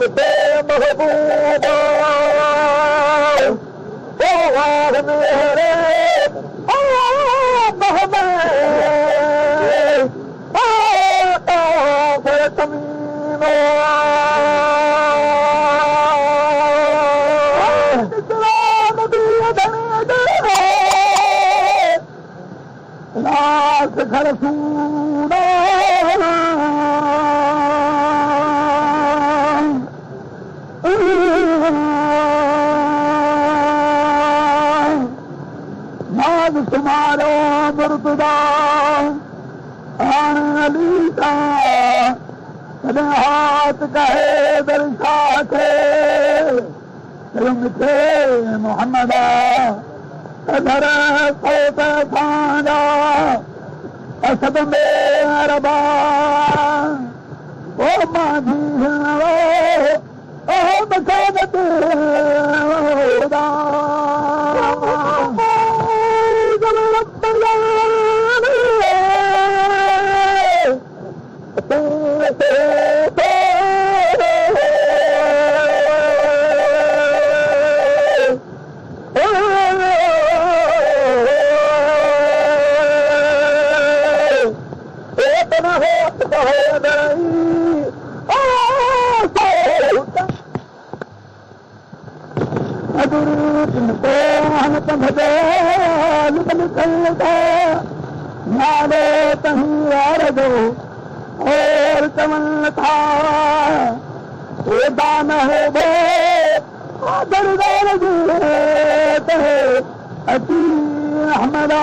महबूबा मेरे घर सूड़ा नाज तुम्हारो मुर्तदा अली का हाथ कहे दरसा थे मिठे मोहम्मदा अधर सोत खाना असद मेरबा ओ माझी ओ बसादत खुदा नाले तहीं यार दो और चमन था दान हो बो दरदार अती हमरा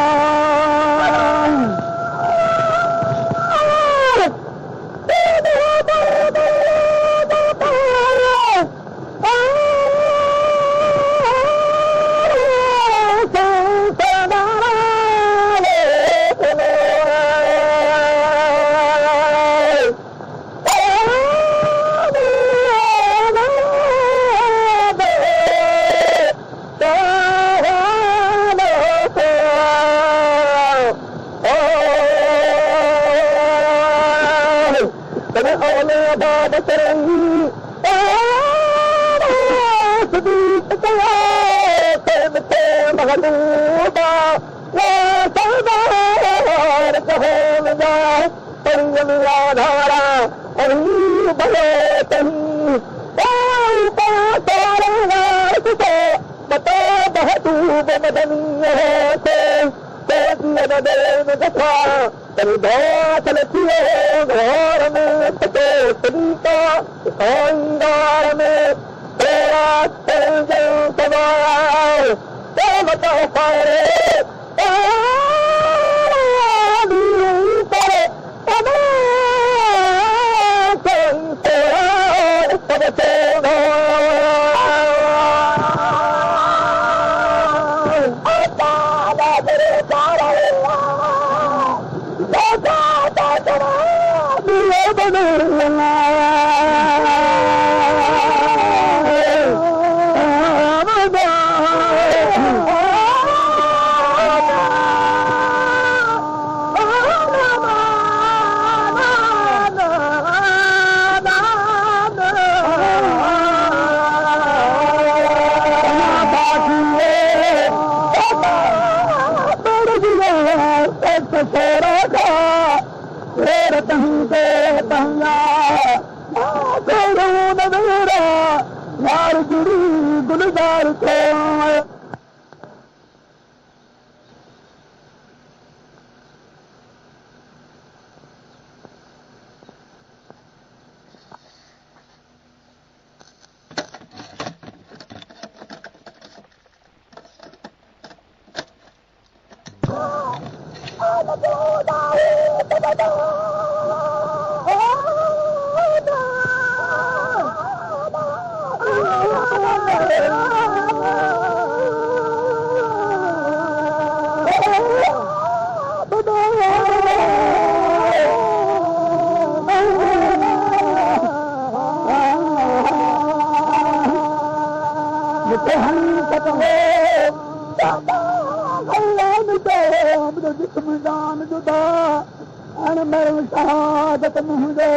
शहादत मुंहिंजो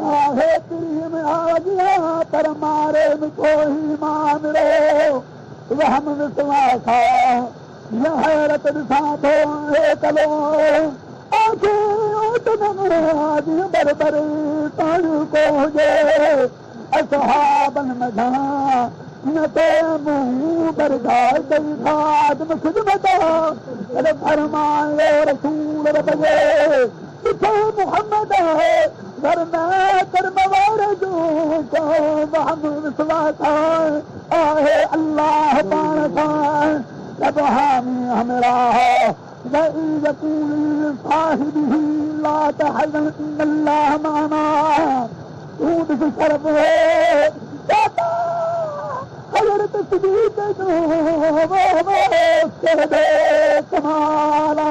आहे कर मारे मिठो ही मामिरो वहम विश्वास ये हैरत ॾिसां थो हे कलो आज बरबर ताणियूं को हुजे असहाबन मझां न ते मुंहुं बरगार कई खाद में ख़िदमत अरे फरमायो रसूल रब जे ॾिठो मुहम्मद वरना कर्म वारे जो को वहम विश्वास आहे अल्लाह पाण सां रब हामी हमरा يقول صاحبه لا تحزن إن الله معنا عود في الشرف حضرت صديق كمالا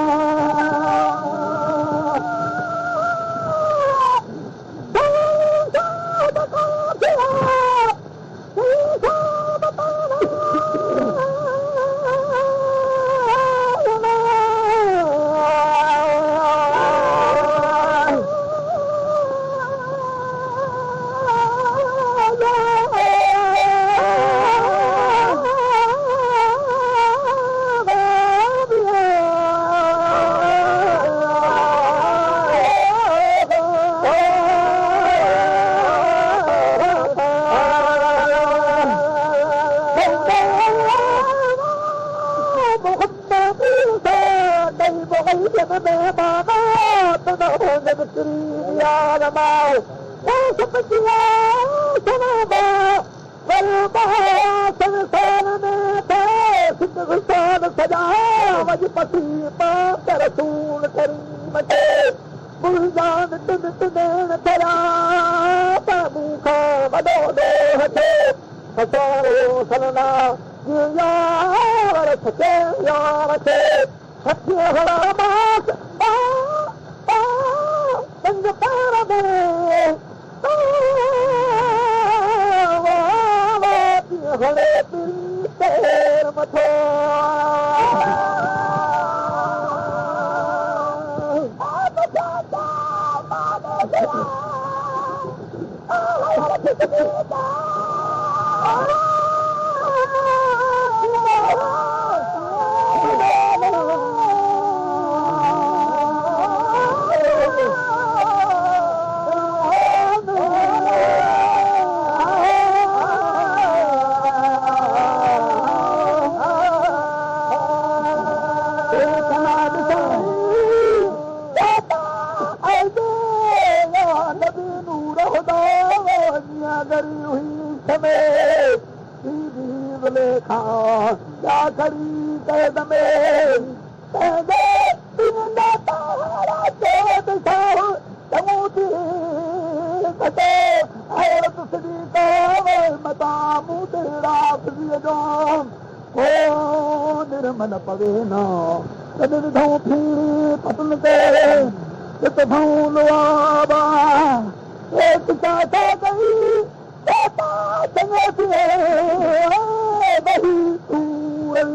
Allah